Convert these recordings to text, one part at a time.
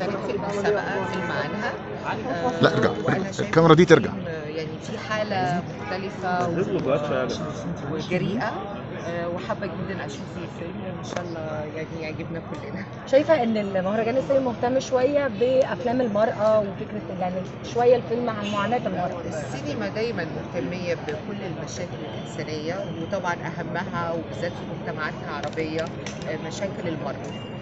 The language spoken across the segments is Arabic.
شارك في المسابقة فيلم عنها. لا ارجع، وأنا شايفة الكاميرا دي ترجع. يعني في حالة مختلفة وجريئة، وحابة جدا أشوف الفيلم وإن شاء الله يعني يعجبنا كلنا. شايفه ان المهرجان السينما مهتم شويه بافلام المراه وفكره يعني شويه الفيلم عن معاناه المراه. السينما دايما مهتمية بكل المشاكل الإنسانية، وطبعا أهمها وبالذات في مجتمعاتنا العربية مشاكل المرأة.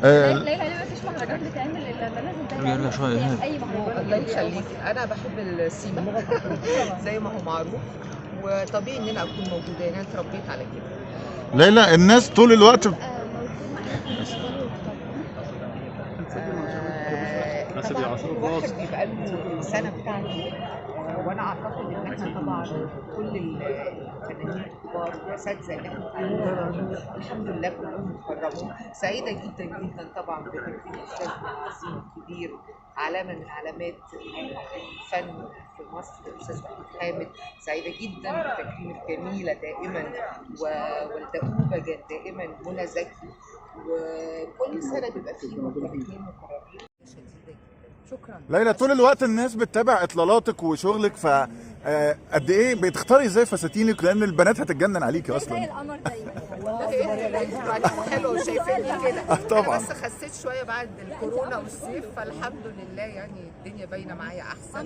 ليلى ليه ما فيش مهرجان بتعمل الا لازم يلا شوية هنا. اي مهرجان؟ الله يخليك، أنا بحب السيما زي ما هو معروف، وطبيعي إن أنا أكون موجودة، يعني أنا اتربيت على كده. ليلى الناس طول الوقت طبعا كل واحد بيبقى له السنه بتاعته، وانا اعتقد ان احنا طبعا كل الفنانين الكبار والاساتذه اللي احنا اتعلمنا الحمد لله كلهم اتكرموا. سعيده جدا جدا طبعا بتكريم الاستاذ محمد الكبير، علامه من علامات الفن في مصر الاستاذ محمود حامد. سعيده جدا بالتكريم الجميله دائما والدؤوبه دائما منى زكي، وكل سنه بيبقى فيه مقترحين مقربين شديده جدا. شكرا. ليلى طول الوقت الناس بتتابع اطلالاتك وشغلك، ف قد ايه بتختاري ازاي فساتينك؟ لان البنات هتتجنن عليكي زي اصلا. القمر دايما. والله حلو شايفيني كده. طبعا. انا بس خسيت شويه بعد الكورونا والصيف، فالحمد لله يعني الدنيا باينه معايا احسن.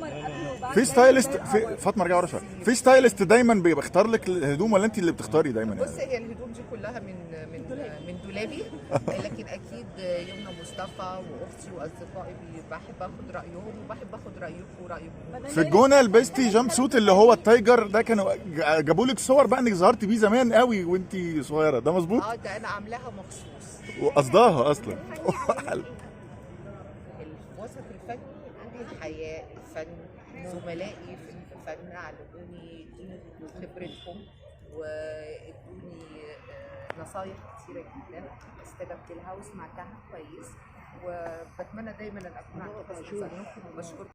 في ستايلست، في فاطمه ارجع ورا شويه، في ستايلست دايما بيختار لك الهدوم ولا انت اللي بتختاري دايما؟ بص، هي الهدوم دي كلها من دولابي، لكن اكيد يمنى مصطفى واختي واصدقائي بحب اخد رايهم، وبحب اخد رايكم ورايكم. في الجونه لبستي جامب سوت اللي هو التايجر ده، كانوا جابوا لك صور بقى انك ظهرتي بيه زمان قوي وانت صغيره، ده مظبوط؟ ده انا عاملاها مخصوص. وقصداها اصلا. الوسط الفني الحياه، الفن، زملائي في الفن علموني خبرتهم وادوني نصايح كتيره جدا استجبت لها وسمعتها كويس، وبتمنى دايما ان اكون عند حسن ظنكم، وبشكركم.